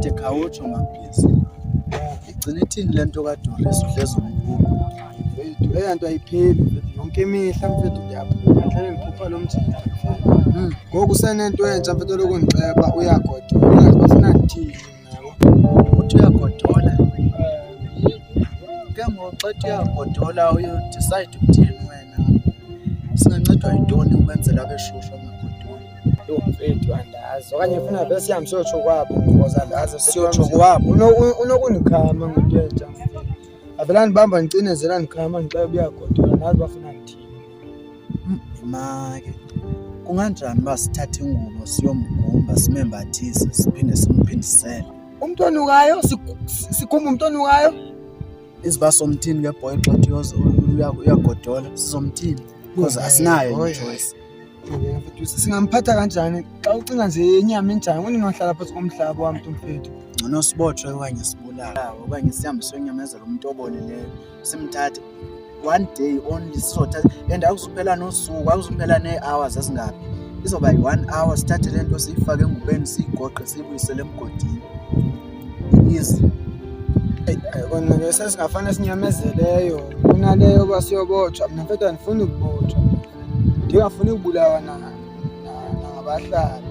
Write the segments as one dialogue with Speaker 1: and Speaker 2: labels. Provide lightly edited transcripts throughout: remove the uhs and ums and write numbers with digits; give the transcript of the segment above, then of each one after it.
Speaker 1: kade khawutsho mabhizi. Igcina ithini le nto kaDoris uhlezi umkhulu?
Speaker 2: Mfethu eyanto ayipheli yonke imihla mfethu ndiyaphuma ngihlale ngiphupha lo mthetho. Ngoku usenento entsha mfethu lokundiceba uyagodola bafuna ndithini nabo.
Speaker 1: Uthi uyagodola. Ke ngoku xa uthi uyagodola uyodicide ukuthini wena? Singancedwa yintoni ukwenzela beshushu amagodola?
Speaker 2: Yo mfethu andazi okanye ufuna vele sihambe siyotsho kwabo ngoza andazi
Speaker 1: Siyotsho kwabo.
Speaker 2: Unokundikhama ngento entsha. Avela ndibamba ndicinezela ndikhama ngixela uyagodola nazi bafuna ndithini.
Speaker 1: Imake. Kunganjani uba sithathe ingubo siyomgumba simembathise siphinde simphindisele?
Speaker 2: Umntu onukayo sikhumba umntu onukayo.
Speaker 1: Iziba somthini ke boy xa uthi uyagodola sizomthini because asinayo choice.
Speaker 2: Mfethu singamphatha kanjani xa ucinga nje inyama enjani uninohlala phansi komhlaba wamntu mfethu.
Speaker 1: Ngcono sibotshwe okanye sibulale okanye sihambe siyonyamezela umuntu obolileyo simthathe one day only sizothatha and akuzuphela nosuku akuzuphela nee-hours ezingaphi izoba yi-1 hour sithathe le nto siyifake engubeni siyigoqe siyibuyisele emgodini easy.
Speaker 2: Kona ke sesingafana sinyamezeleyo kunaleyo yoba siyobotshwa mina mfethu andifuni ukubotshwa ndingafuni ukubulawa nangabahlali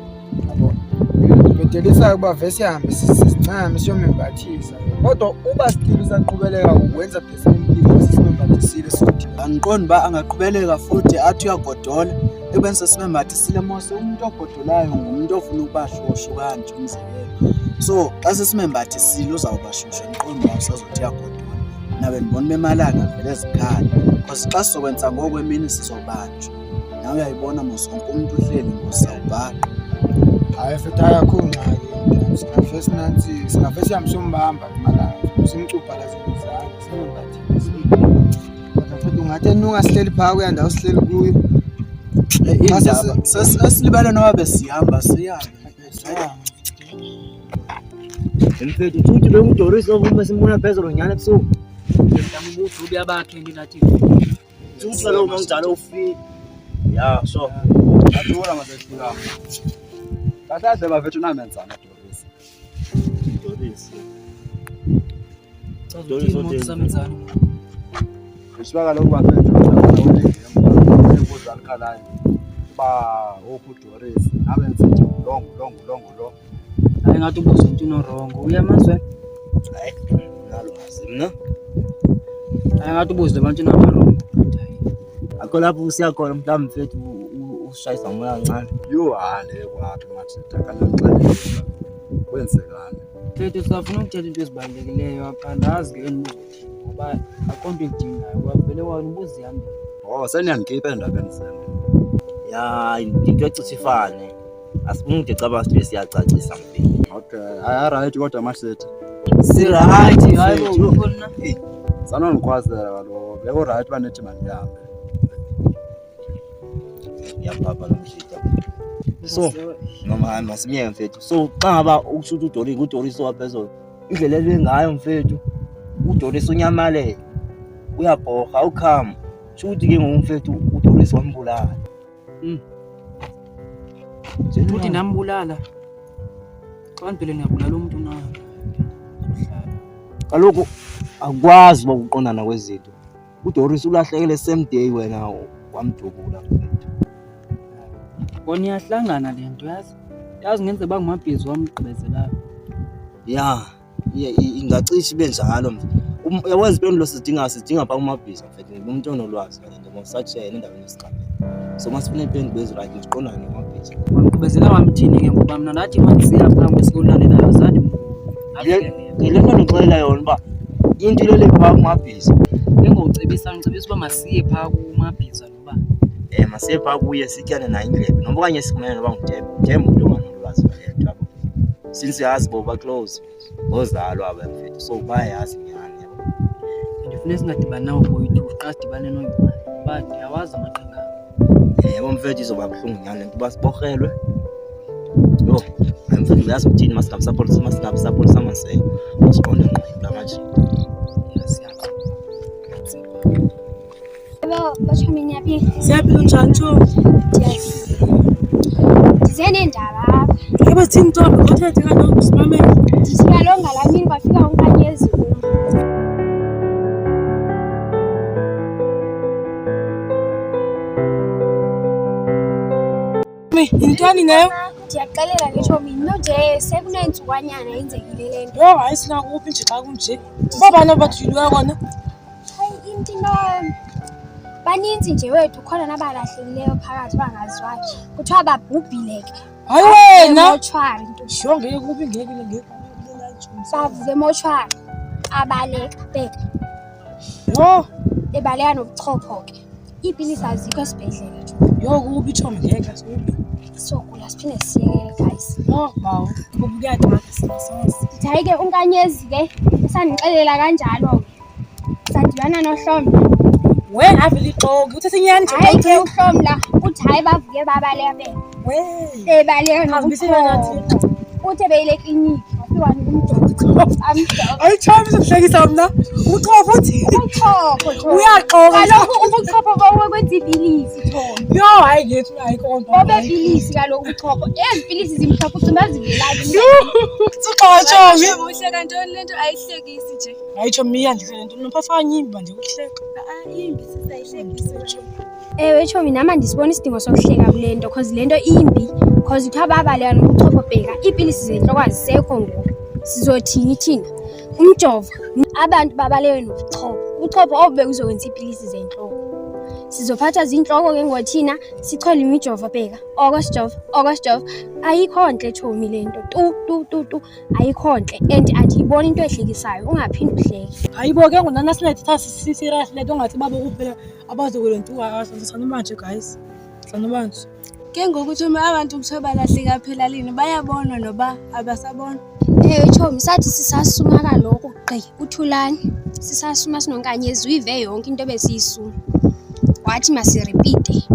Speaker 2: yabo. Bedelisa ukuba vese sihambe sizincame siyomembathisa kodwa uba stili usaqhubeleka ukwenza phese impilo sisimembathisile sokuthi
Speaker 1: andiqondi uba angaqhubeleka futhi athi uyagodola ekubeni sesimembathisile mose umuntu ogodolayo ngumuntu ofuna ukuba shushu kanje umzekelo. So xa sesimembathisile uzawuba shushu andiqondi uba usazothi uyagodola. Nabe ndibona bemalanga vele ezikhala because xa sizokwenza ngokwemini sizobanjwa. Nawe uyayibona mos wonke umuntu uhleli ngosawubhaqa.
Speaker 2: hayi mfethu ayakho ngxaki singafe sinansi singafe sihambe siyombamba imalanga simcupha la zizana simembathise. Kodwa mfethu ungathi enuka sihleli phaa kuya ndawo sihleli kuyo.
Speaker 1: Sesilibele noba besihamba sihambe.
Speaker 3: Mfethu uthi lo nguDoris ovuma simbona phezulu nyana ebusuku.
Speaker 4: Ngiyambuza ubuya bakhe ngilathi.
Speaker 3: Uthi lo mangijalo ufike. Ya so.
Speaker 1: Athula ngasehlula. Kahle bafethu namenzana Doris.
Speaker 3: Doris
Speaker 4: Uthi samenzana.
Speaker 1: Isibaka lokhu bafethu ukuthi embuza alikhalanye. Ba okuDoris nabenze nje longo.
Speaker 4: Hayi ngathi ubuza umuntu norongo uyamazwe.
Speaker 3: Hayi nalo azimna.
Speaker 4: Hayi ngathi ubuza abantu namarongo.
Speaker 3: Akho lapho usiyakhona mhlawumbe mfethu ushayisa umoya kancane.
Speaker 1: Yo hale kwaphi mathi takanaxele. Kwenzekani?
Speaker 4: Mfethu safuna ukuthetha into ezibalulekileyo apha ndazi ke enibuzothi ngoba akonto edingayo kwavele wena ubuzi yami.
Speaker 1: Oh seniyangikhipha endabeni zenu.
Speaker 3: Ya into ecishe ifane. Asifuni ukudicaba sibe siyacacisa mfethu.
Speaker 1: Okay, right kodwa masithi.
Speaker 3: Si right
Speaker 4: Hayi bo khona.
Speaker 1: Sanongikhwazela kaloku. Beko right banethi manihambe.
Speaker 3: Yapapa nomshita. So noma hamba simye mfethu. So xa ngaba ukushuthi uDoris waphezulu indlela lengayo mfethu uDoris unyamale uyabhoga awukhama shuthi ke ngomfethu uDoris wambulala.
Speaker 4: Uthi nambulala. Xa phela ngiyabulala umuntu na.
Speaker 3: Kaloku akwazi ukuqondana kwezinto. uDoris ulahlekele same day wena wamdubula mfethu.
Speaker 4: Kona iyahlangana lento yazi ngenze bangumabhizi wamgqibezelayo.
Speaker 3: Ya ingacishe benjalo mfethu. Yawenza impendulo sidinga pha kumabhizi mfethu umuntu onolwazi nje ngosatshela endaweni yesiqhamo. So masifuna impendulo ezirayithi siqondana nomabhizi.
Speaker 4: Wamgqibezela wamthini ke ngoba mina nathi manisiya phambi kwesikolalayo zandi.
Speaker 3: Le nto ndixelela yona uba into lele phaa kumabhizi.
Speaker 4: Ngicebisa uba masiye phaa kumabhiza noba.
Speaker 3: Masiye phaa kuye sityane nayo indlebe noma okanye sikumele noba nguDembe umuntu onganolwazi ngale nto yabo. Since yazi boba close ngozalwa aba mfethu so bayazi nyani yabo.
Speaker 4: Ndifuna singadibani nawo boyithu uqala sidibane noyibani ngoba ndiyawazi amaqhinga.
Speaker 3: Yebo mfethu izoba buhlungu nyani lento basiborhelwe. Yo mfethu uyazi ukuthini masingabi support samasele siqonde ngqo namanje.
Speaker 4: Siyazi.
Speaker 5: Yebo bachami yaphi?
Speaker 4: Siyaphila njani tho?
Speaker 5: Ndize nendaba apha.
Speaker 6: Yebo thini Ntombi othethe kanti usimamela.
Speaker 5: Ndithi kaloku ngalaa mini kwafika unkanyezi kum.
Speaker 6: Yintoni ngayo?
Speaker 5: Ndiyakuxelela ngetsho mina nje sekuneentsukanyana yenzekile le nto.
Speaker 6: Yho hayi sinakuphi nje xa kunje. Babana bathiliweyo kona.
Speaker 5: Hayi into baninzi nje wethu khona nabalahlekileyo phakathi bangaziwayo. Kuthiwa babhubhile ke.
Speaker 6: Hayi wena.
Speaker 5: Emoshwari nto.
Speaker 6: Sho ngeke kuphi ngeke.
Speaker 5: Bavuke emoshwari. Abaleka beka.
Speaker 6: Yho,
Speaker 5: Ebaleka nobuchopho ke. Iipilisi azikho esibhedlele nje.
Speaker 6: yho kuphi Tombi ngeke asiphi.
Speaker 5: Sokula siphinde siyekele guys.
Speaker 6: Yho, mawu. Kubukuyadala sinasonke.
Speaker 5: Hayi ke unkanyezi ke esandixelela kanjalo. Sadibana noHlomla.
Speaker 6: Wena avile ixoki uthe sinyani nje.
Speaker 5: Hayi ke uHlomla uthi hayi bavuke babaleka beka.
Speaker 6: Wey.
Speaker 5: Ebaleka
Speaker 6: Khambisela nathi.
Speaker 5: nobuchopho. Uthe beyile klinikhi wafika nomjovo. Amjovo.
Speaker 6: Ayi Tombi sokuhlekisa mna. Uxofu uthi.
Speaker 5: Ubuchopho.
Speaker 6: Uyaxoka.
Speaker 5: Kaloku ubuchopho bokwenza iipilisi Thombi.
Speaker 6: Yho hayi ngethu hayi konke.
Speaker 5: Bobepilisi kaloku ubuchopho. Ezi pilisi zimhlophe ucimba zivelaphi.
Speaker 6: Suxoxa Tombi.
Speaker 7: Uhleka ntoni lento ayihlekisi nje.
Speaker 6: Hayi Tombi iyandisele ntoni nophafa nyimba nje ukuhleka.
Speaker 7: Imbi sisayihlekisa.
Speaker 5: Ewe Chomi nama ndisibona isidingo sokuhleka kule nto cause le nto imbi cause uthiwa babaleka nobuchopho bheka iipilisi zenhloko azisekho ngoku sizothini thina umjovo abantu babaleke nobuchopho ubuchopho obube kuzokwenza iipilisi zenhloko sizophatha zinhloko ke ngothina sichole imijovo bheka okosijova ayikho nhle Chomi le nto tu ayikho nhle and andiyibona into ehlekisayo ungaphindi uhleke.
Speaker 6: Hayibo ke ngonana silethe serious leto ngathi babo kuphela abazokulentuka asizana manje guys. Sana manje.
Speaker 7: Ke ngokuthi uma abantu kuthiwa balahleka phela lini bayabona noba abasabona.
Speaker 5: Chomi sathi sisasuma kaloko gqi uthulani sisasuma sinonkanyezi uyive yonke into besiyisuma wathi masirepeat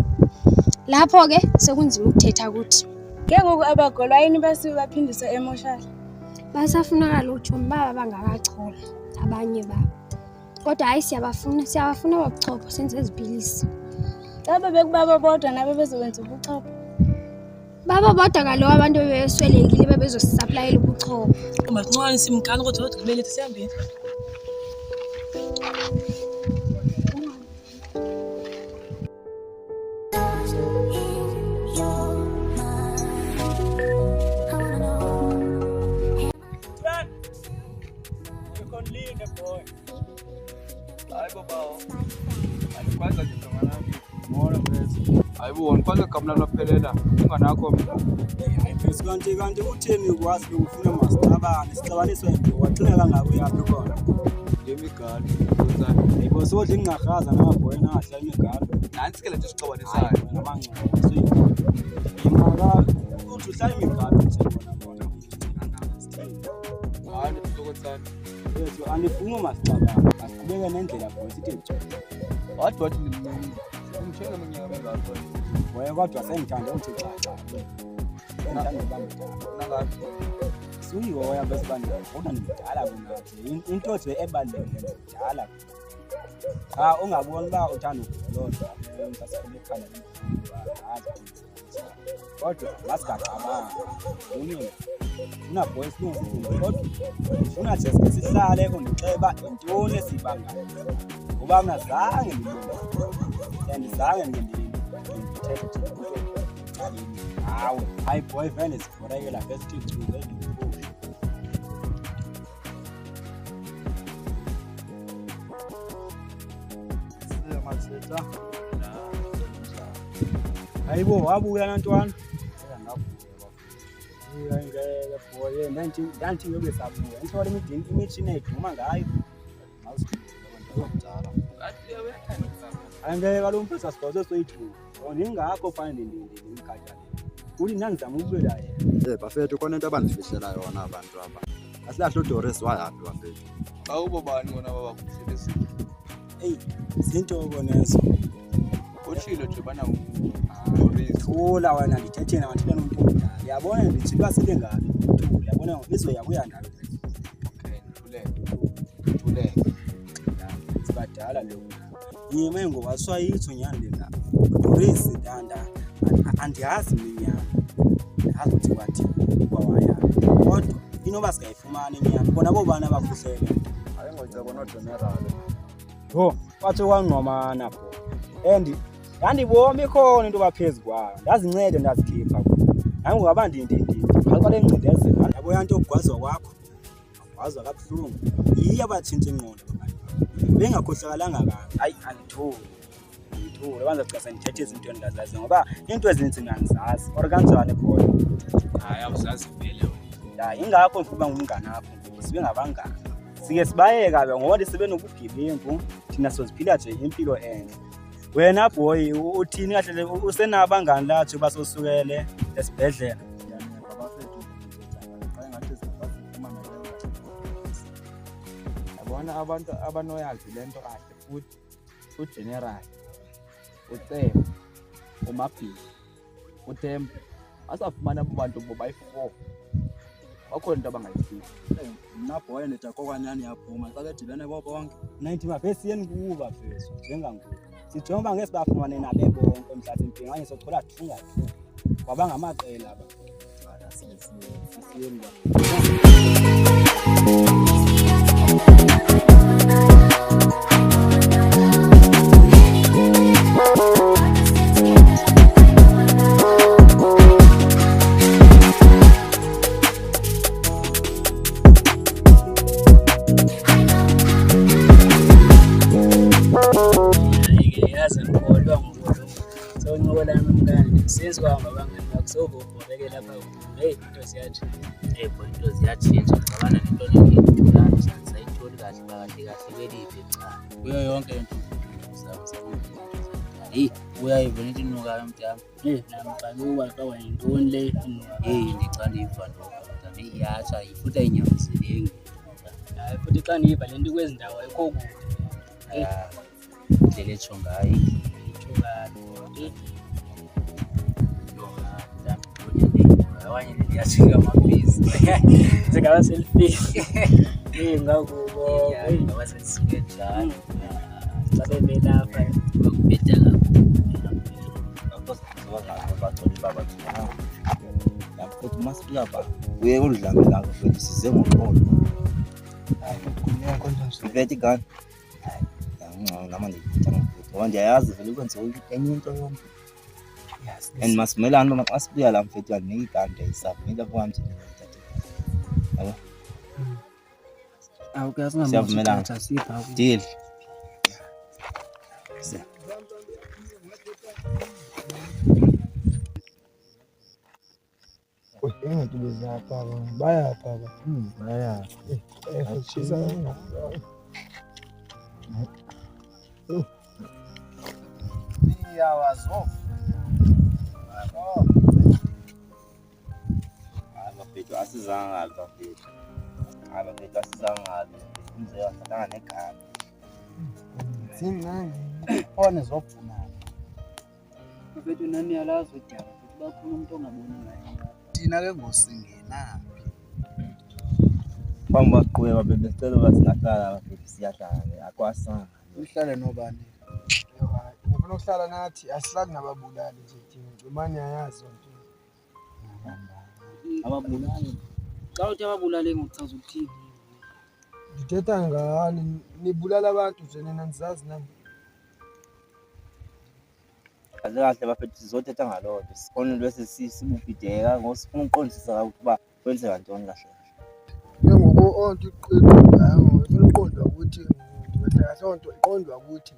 Speaker 5: lapho ke sekunzima ukuthetha ukuthi
Speaker 7: Ke ngoku abagolwa yini basuke baphindisa emotional.
Speaker 5: basafuna kaloko Chomi baba bangakachola abanye babo kodwa hayi siyabafuna babuchopho senze izipilisi
Speaker 7: Xa bebekubaba bodwa nabe bezokwenza ubuchopho.
Speaker 5: baba bodwa kaloku abantu bebeswelekile bebezosisaplayela ubuchopho.
Speaker 6: Mancane simkani kodwa kodwa kubelethe sihambeni.
Speaker 8: Hayibo ngikwazi ugamla lophelela unganakho mina.
Speaker 1: Hayi kanti utheni ukwazi ukufuna masicabane sicabaniswe nje waxineka kangaka uyaphi khona
Speaker 8: Ngemigalo.
Speaker 1: hayibo sodla ingahaza namabhoya nahlala imigalo
Speaker 8: Nansi ke lento sixabanisayo.
Speaker 1: namangcobo imaka uthi uhlala imigalo nje bona
Speaker 8: Hayi ntokotsana.
Speaker 1: yethu anifuni masicabane asiqhubeke nendlela boy sithi nje
Speaker 8: Wathi ngimncane. Ngimtshela minyaka mingakho.
Speaker 1: boya kodwa sengithanda uthi xaxa ngithanda ubamdala
Speaker 8: Nangathi
Speaker 1: suyihoya bese bandla kodwa nimdala kunathi into nje ebalulekile kudala cha ungaboni ba uthanda ukulonda ngisasikhule ekhaya hazi kodwa masigacabanga unini una boys silungile kodwa ufuna nje sihlale undixeba intoni esibangayo ngoba mina zange ngithethe hawe hayi boy vele siforekela bese sichuze hayibo wabuya nantwana ngeke boye nanti yobe sabuya ngithola imitshini eduma ngayo angeke kalompesa sikwaze soyithuka ningakho fanele ndimkhathale uli nangizama ukubela yena
Speaker 9: bafethu khona into abandifihlela yona abantu aba asilahle uDoris wayaphi bafethu
Speaker 8: awubo bani bona babakuhlelisa.
Speaker 1: zinto konezo
Speaker 8: Uthilo nje bana uDoris.
Speaker 1: thula wena ndithetheni abantu nomuntu omdala yabona ndijiba sile ngabe thula yabona izwe yabuya ndalo
Speaker 8: Okay, thuleke.
Speaker 1: sibadala lo yime ngoba swayitho nyani lena Doris danda andiyazi minyaka
Speaker 10: Azothi kwathi kwawaya. Kodwa inoba singayifumana inyama. Bona bobani abakuhlele.
Speaker 9: Hayi ngoyithe kona general.
Speaker 10: Ho, wathi kwangqomana bho. And yandibona ikhona into baphezulu kwayo. Ndazincede ndazikhipha. Nangu ngaba ndindi. Phakathi encindezela. Yabo yanto ogwazwa kwakho. Wazwa kabuhlungu. Yiya batshintsha ingqondo bangani. Bengakhohlakalanga kabi. Hayi andithuli. Ngithule kwanza xa ngithethe izinto engazazi ngoba into ezininzi ngiyazazi. Or kanjani boy?
Speaker 8: Hayi awuzazi vele wena.
Speaker 10: Ya ingakho ngikuba ngumngane wakho ngoba sibe ngabangani. Sike sibayeka ke ngoba sibe nobugebengu thina soziphila nje impilo enhle. Wena boy uthini kahle usenabangani lathi basosukele esibhedlela?
Speaker 8: Yabona abantu abanoyazi lento kahle futhi ugeneral uCebe uMabhili uTembu asafumana abantu bo bayi4 bakhona into abangayisizi.
Speaker 1: Mna boy nedako kwanyani yaphuma xa bedibene bonke
Speaker 10: 90 mabhesiyeni kuba phezulu njengangoku sijonga ngesibafumane nabe bonke emhlathini nganye sothola thunga kwaba ngamaqela aba asiyeni
Speaker 4: Since kwahamba bangani bakusoborekela lapha hey into siyathi
Speaker 11: into ziyatshintsha ngabana nento engiyithulana sayitholi kahle kahle beliphi cha kuyo yonke into hey uyayivuna into inukayo mntana
Speaker 4: namqaluka kawa yintoni le inuka
Speaker 11: hey ndicanda iva nto iyatsha ifuta inyama zilengi
Speaker 4: hayi futhi xa ndiyiva le nto kwezindawo ayikho kude
Speaker 11: indlela etsho ngayo awanye liyashika amabhizi
Speaker 4: zingaba selfie ngakubo
Speaker 11: ngaba sesike njalo
Speaker 4: xa bebelapha
Speaker 11: bakubheda
Speaker 3: lapho masifika ba uye kudlanga lakho futhi size ngoqondo
Speaker 2: Hayi kukhuleka konjani?
Speaker 3: iveti gani ngicanga nama ngiyithanga ngoba ndiyayazi vele ukwenza enye into yonke and masimelana uma asibuya la mfethu anikande isabmela kwami yabo
Speaker 4: awukazi
Speaker 3: siyavumelana
Speaker 4: sipha
Speaker 3: deal
Speaker 2: Ingatubiza pha bayapha
Speaker 3: baya
Speaker 2: chisa
Speaker 1: iyawazo
Speaker 3: abafethu asizanga abafethu abafethu asizanga umzee wahlanga negama
Speaker 2: sinani
Speaker 1: one zofuna
Speaker 4: mfethu nani yalazi udaba futhi bakhona umuntu ongabonanga
Speaker 1: thina ke ngosingena
Speaker 3: kwamba qhubeka bebesicela basingahlala abafethu siyahlala akwasanga
Speaker 1: uhlale nobani
Speaker 2: ngifuna ukuhlala nathi asihlali nababulali nje thina imani ayazi nto
Speaker 4: ababulali xa uthi ababulali ngokuchaza ukuthini
Speaker 2: ngithetha ngani nibulala abantu nje nina nizazi nami
Speaker 3: kahle bafethu sizothetha ngalokho sikhona lesi sibubhideka ngosifuna uqondisisa ukuba kwenze kantoni kahle
Speaker 2: ngoku onke iqhiqo ngayo ngifuna uqondwa ukuthi ngibethe kahle onto iqondwa ukuthi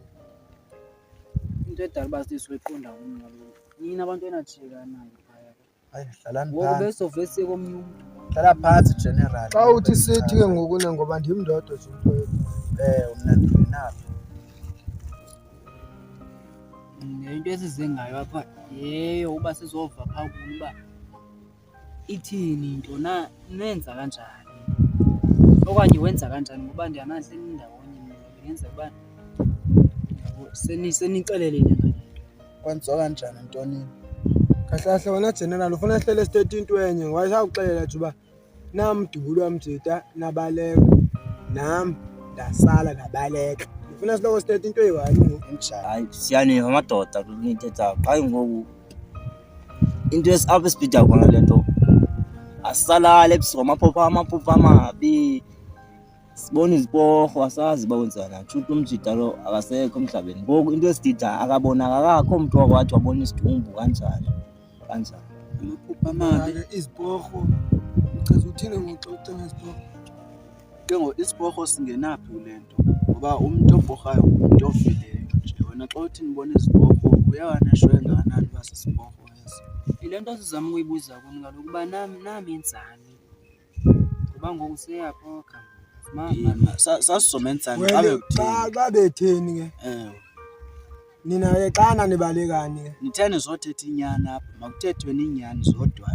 Speaker 4: into edala basiswe iqonda umntu nina abantu enajikanayo phaya
Speaker 1: hayi hlalani
Speaker 4: ngoku
Speaker 1: phansi
Speaker 4: besovese komnye umuntu
Speaker 1: hlala phansi general
Speaker 2: xa uthi sithi ke ngoku ngoba ndimndodo nje into
Speaker 1: mna ndinapha
Speaker 4: into esize ngayo apha yeyo uba sizova phaa kulo uba ithini into nenza kanjani okanye wenza kanjani ngoba ndiyanahle ndawonye ngenza uba senixelele
Speaker 1: kwenziwa kanjani ntonini
Speaker 2: kahle wena general ufuna sihlele sithethe into enye wayesawuxelela nje uba namdulo wamjita nabaleka nam ndasala nabaleka ufuna siloko sithethe into eyi-1
Speaker 1: enjani
Speaker 3: hayi siyaniva amadoda kunithetha hayi ngoku into apha esibhida khona le nto asalale ebusuku amaphupha amabi sibona iziporho asazi bawenzana nshuti umjida lo akasekho emhlabeni ngoku into esidida akabonaka akakho umuntu wakwathi wabona isidumbu kanjani
Speaker 1: amaphupha amabi
Speaker 2: iziporho uchaza uthini ngokuxa ngeziporho
Speaker 1: ke ngo isiporho singenaphi kule nto ngoba umuntu oporhayo umuntu ofileyo nje wena xa uthi nibona iziporho uyawanashwe engakanani basisiporho eso
Speaker 4: ile nto sizama ukuyibuza kuni kaloku uba nami enzani ngoba ngoku seyaphoka
Speaker 1: sasizomenzani
Speaker 2: xa betheni ke nina ke xana nibalekani ke
Speaker 1: nitheni zothetha inyani apha makuthethweni inyani zodwa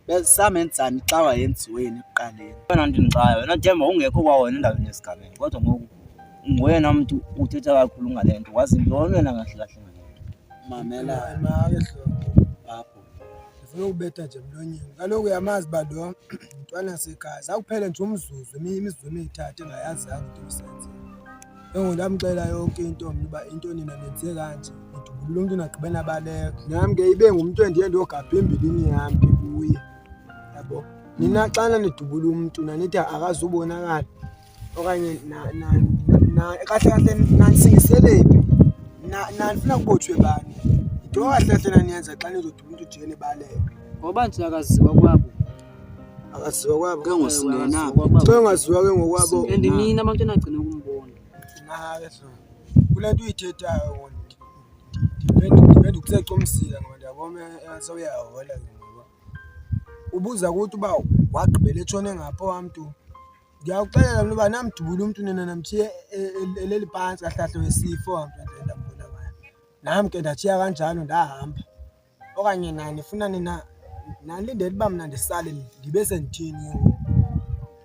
Speaker 1: besamenzani xa wayenziweni ekuqaleni
Speaker 3: wena ndinixaya wena Themba ungekho kwawena endaweni yesigameni kodwa ngoku ngoyena muntu uthetha kakhulu ngale nto wazi ntoni wena kahle ngale nto
Speaker 1: mamela
Speaker 2: make hlobo
Speaker 1: apho
Speaker 2: ndifuna ukubetha nje emlonyeni kaloku uyamazi uba lo mntwana sekhaya zakuphela nje umzuzu imizuzu emithathu engayazanga into usenze engondamcela yonke into mna uba into nina nenze kanje idubulula umntu nagqibena baleka nami ke ibe ngumntu endiye ndiyogabha embilini yam ke kuye yabo nina xana nidubula umntu nanithi akazubonakala okanye kahle nansingiselephi nanifuna kubotshwe bani into kahle naniyenza xa nizodubula umntu ujike nibaleka
Speaker 4: ngoba nje akaziwa kwabo
Speaker 1: ke ngosingenaphi
Speaker 2: ke ngaziwa ke ngokwabo
Speaker 4: and nina abantwana agcine ukumbona
Speaker 2: ke so kule nto uyithethayo ndiphethe ukuseca umsila ngoba ndiyabona sewuyahola ngoba ubuza ukuthi uba wagqibela etshone ngapho wamntu ndiyawuxelela mna uba namdubula umntu nina namthiye eleli phantsi kahlahle wesifo wamntu ndambona ngayo nam ke ndatshiya kanjalo ndahamba okanye nanifuna nina nalindele uba mna ndisale ndibe sendithini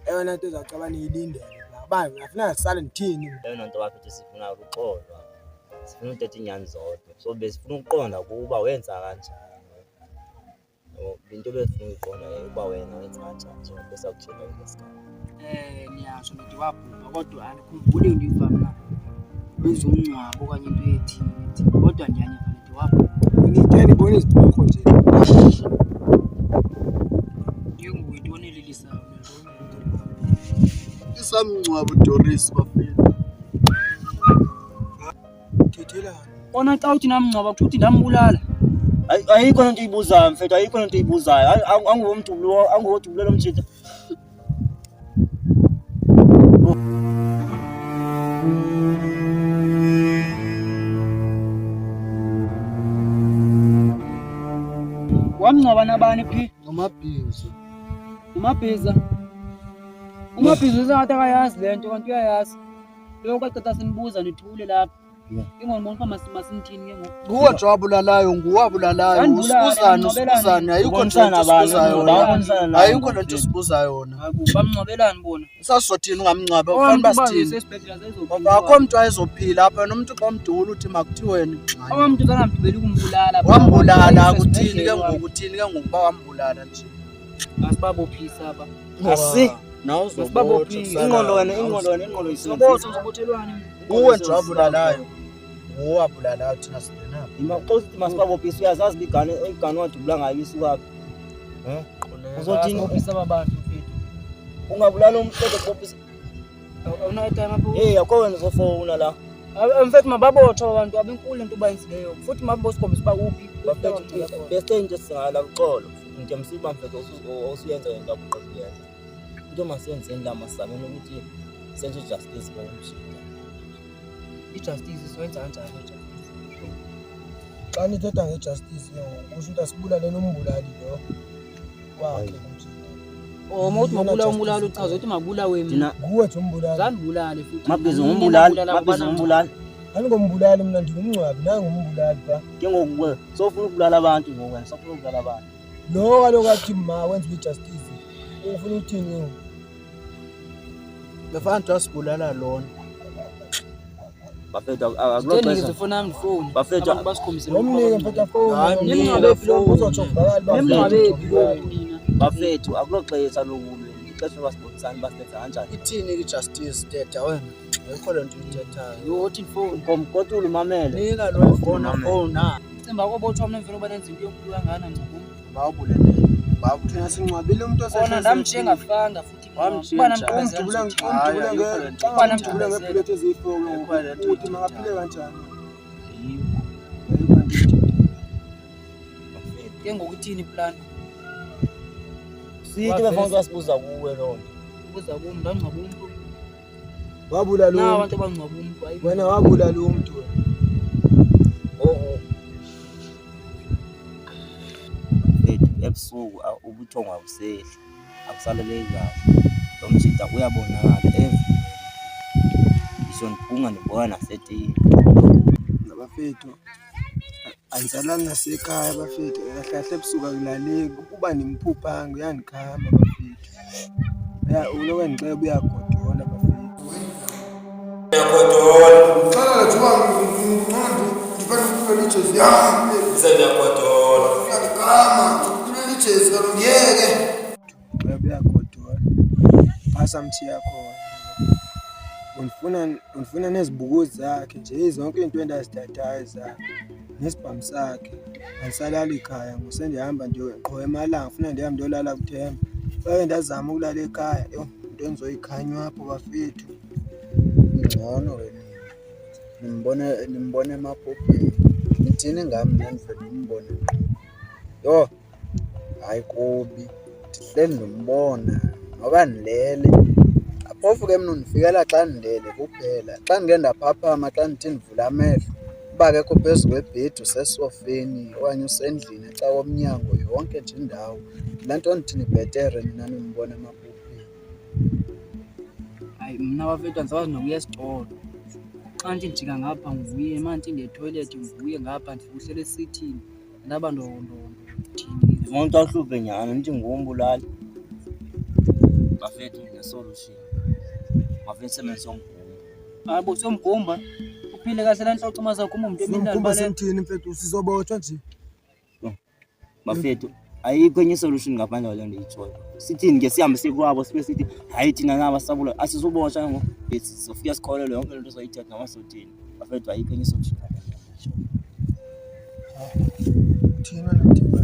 Speaker 2: eyona nto ezawucaba niyilindele uba ngafuna ndisale ndithini
Speaker 3: eyona nto baphethe sifuna ukuxolwa sifuna uthetha inyani zodwa so besifuna ukuqonda kuba wenza kanjani into besifuna ukuqonda uba wena wenza kanjani njengoba besakutshela ngesikhathi
Speaker 4: niyasho nithi wabhubha kodwa andikhumbuli into iva mna bezomngcwabo okanye into ethini kodwa ndiyaniva nithi wabhubha
Speaker 2: niteni bona iziporho nje
Speaker 1: isamngcwabo Doris bafethu
Speaker 2: thethelana
Speaker 4: ona xa uthi namngcwaba kuthi ndambulala
Speaker 3: ayikho nto ibuzayo mfethu ayikho nto ibuzayo anguwodubulela umjida
Speaker 4: wamngcwaba nabani phi
Speaker 1: umabhiza
Speaker 4: umabhiza usengathi akayazi le nto kanti uyayazi leyo kacatha sinibuza nithule lapha ingondibona uba masinithini ke ngoku
Speaker 1: nguwe nje wabulalayo usibuzane ayikho nto sibuza yona
Speaker 4: bamngcwabelani bona
Speaker 1: sasizothini ungamngcwaba ufanele basithini akho mntu ayezophila apha nomuntu xa umdubula uthi makuthiweni
Speaker 4: mntu zangamdubeli ukumbulala
Speaker 1: wambulala akuthini ke ngoku uba wambulala nje
Speaker 4: asibabophisa apha
Speaker 3: ingqondo
Speaker 4: isibothelwane
Speaker 1: nguwe nje wabulalayo wabulalayo thina singenaphi
Speaker 3: imaqosithi masibabophisa uyazazi igane wadubula ngayo isukaphi uzothini
Speaker 4: abantu mfethu
Speaker 3: ungabulala umuntu bophisa
Speaker 4: awunayitime apho
Speaker 3: akho wena uzofowuna la
Speaker 4: mfethu mababotshwe abantu abenkulu into bayenzileyo futhi mabosikhombisa uba kuphi
Speaker 3: bese into singala uxolo into msiba mfethu osuyenza into abuqoqiyenza into masiyenzeni la masizameni ukuthi senze justice ngomshida
Speaker 4: ijustice siwenza kanjani
Speaker 2: xa nithetha ngejustice kusho ukuthi asibulale nombulali lo wakhe
Speaker 4: mawuthi mabula umbulali uchaza ukuthi mabulawe mina
Speaker 2: nguwe nje umbulali
Speaker 4: zandibulale futhi
Speaker 3: mabhizi ngumbulali
Speaker 2: andingombulali mna ndingumngcwabi nangumbulali pha
Speaker 3: ke ngoku sofuna ukubulala abantu ngokwena sofuna ukubulala abantu
Speaker 2: lo kaloku athi ma wenza ijustice ufuna uthini
Speaker 1: befanele asibulala lona
Speaker 3: bafethu akuloxesha
Speaker 4: ngizofuna phone
Speaker 3: bafethu
Speaker 4: basikhombise
Speaker 2: nomnike mfethu phone
Speaker 3: bafethu akuloxesha lokulwe ixesha basibonisana basetha kanjani
Speaker 1: ithini ijustice teta wena ayikho le nto uyithethayo
Speaker 4: yothi phone
Speaker 3: komkotula umamele
Speaker 1: nika lo phone
Speaker 4: Themba kobotshwa mna mfelo banenza into yonkulu kangana ngicabanga
Speaker 1: bawubulele. Thina
Speaker 2: sinqwabile umuntu
Speaker 4: Ona ndamjhenga fanga futhi
Speaker 2: ubana umjubula ngephulethe ezifoko ukuthi mangaphile kanjani.
Speaker 4: Ke ngokuthini plan?
Speaker 3: Sithi bafuna ukusibuza kuwe lonto.
Speaker 4: Ubuza kuwe ndangcaba umuntu.
Speaker 2: Wabulala umuntu.
Speaker 4: Abantu abangcaba umuntu hayi.
Speaker 2: Wena wabulala umuntu wena.
Speaker 3: Ebusuku ubuthongo abusehli akusaleleki kahle lo mjida uyabonakala ngisho niphunga nibona nasetini
Speaker 2: nabafethu angisalanga nasekhaya bafethu kahle ebusuku akulaleki kuba nimphuphango yangikhamba bafethu uloku ngicela uyagodola bafethu uyagodola uqala njengoba ngiqondo ngifana ukufuna ijozi yami uyagodola uyakama Jezi ngiyeke uyagodola asamthiya khona unifuna nezibukuzi zakhe nje zonke into endazithathayo zakhe nesibhamu sakhe angisalala ekhaya ngosendihamba nje qho emalanga ufuna ndihambe ndolala kuThemba baye ndazama ukulala ekhaya into engizoyikhanywa apho bafethu
Speaker 1: ngcono wena nimbone emapopeni nithini ngami nendlela nimbone yo hayi kubi ndihleli ndimbona ngoba nilele aphofu ke mina unifikela xa ndilele kuphela xa ndike ndaphaphama xa ndithi ndivula amehlo uba kekho phezu kwebhedi usesofeni okanye usendlini eca komnyango yonke nje indawo laa nto ndithini bhetere nina nimbone emapopeni.
Speaker 4: Hayi mna bafethu andizakwazi nokuya esitolo xa ndithi ndijika ngapha ngivuye ma ndithi ndiyetoilet ngivuye ngapha ndivuhlele esithini ndaba thini
Speaker 3: umuntu ahluphe nyana nithi ngumbulali bafethu ne-solution bafethu sebenze somgumba
Speaker 4: hayi bo somgumba uphile kahle la nhloco mazakho umuntu emindalo
Speaker 2: somgumba semthini mfethu sizobotshwa nje
Speaker 3: bafethu ayikho enye solution ngaphandle kwale nto itshoyo sithini ke sihambe sikwabo sibe sithi hayi thina naba sabula asizobotshwa ngo sizofika sikholelwe yonke lento soyithetha ngamasothini bafethu ayikho enye solution
Speaker 2: thina nathina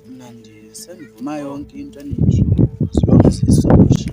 Speaker 1: mina sendivuma yonke into eninje silonke sisosha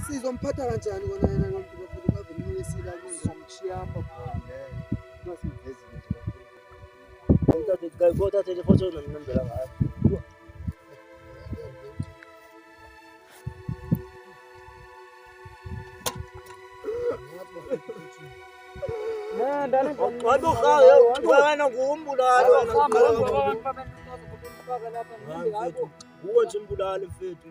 Speaker 2: sizomphatha kanjani kona yena nomuntu bafuna bavele sila
Speaker 1: somchiyamba bonke basivezile
Speaker 3: nje bafethu uthathe ifoto nembela ngayo nguwe nje umbulali mfethu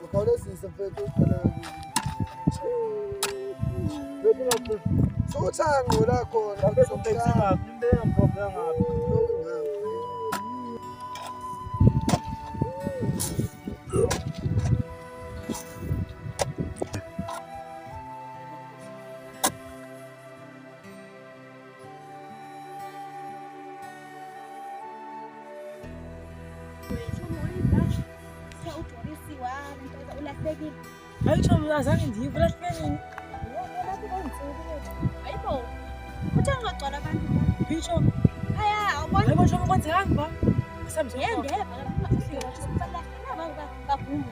Speaker 2: ukhawulezise mfethu sothango la khona
Speaker 3: somhlaba nimbeka mphofela ngapi
Speaker 6: Ayitsho azange ndive lahlekeni.
Speaker 7: Hayibo. Kutheni ngagcwala abantu?
Speaker 6: Ngitsho.
Speaker 7: Aya, awubona?
Speaker 6: Hayibo nje kwenzekanga ba?
Speaker 7: Yendeba ngafika abantu baguma.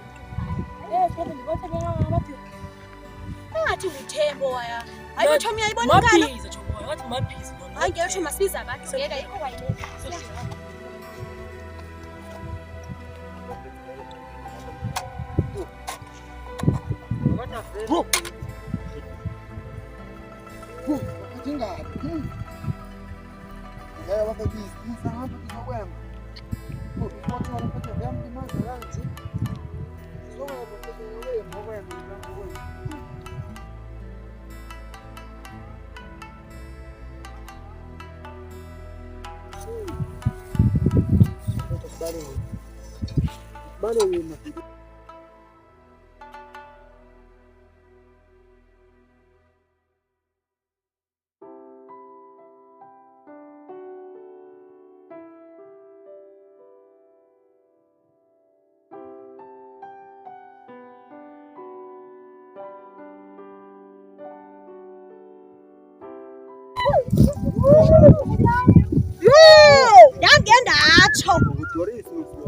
Speaker 6: Kodwa ndibothe ngabathi.
Speaker 7: Engathi uThembo waya. Hayibo Thomi uyayibona inkala?
Speaker 6: Maphiza Thomi, wathi maphiza nona.
Speaker 7: Hayi ngiyasho masibiza abantu ngeke ayikho kwayile.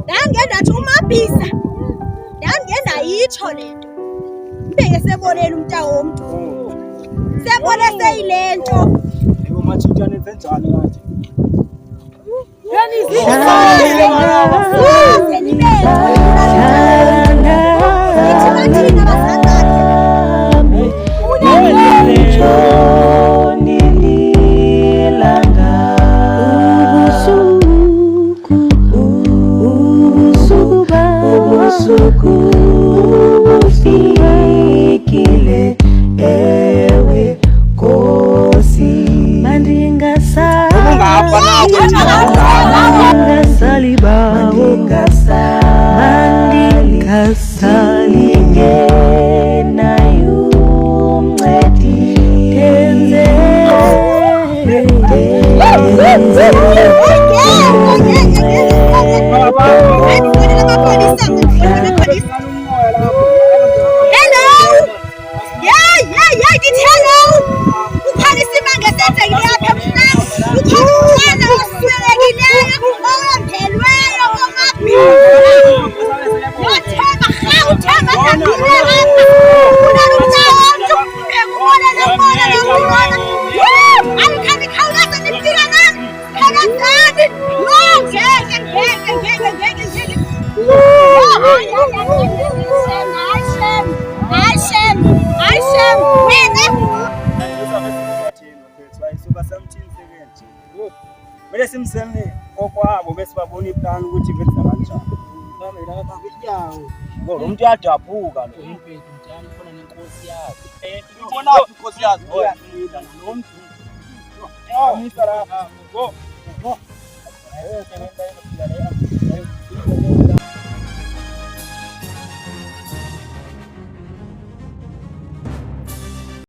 Speaker 12: Ndangendatsho umabhiza ndangendayitsho le nto mbeke sebonela umnta womntu sebone seyile nto
Speaker 13: ufikile ewe Nkosi
Speaker 10: Mele simseme kokwabo bese babona iplan ukuthi benza kanjani. Ngo lo muntu uyadaphuka lo.
Speaker 4: Impethu mntana ufana nenkosi yakhe.
Speaker 10: Ubona inkosi yakhe. Lo muntu. Misa la. Go.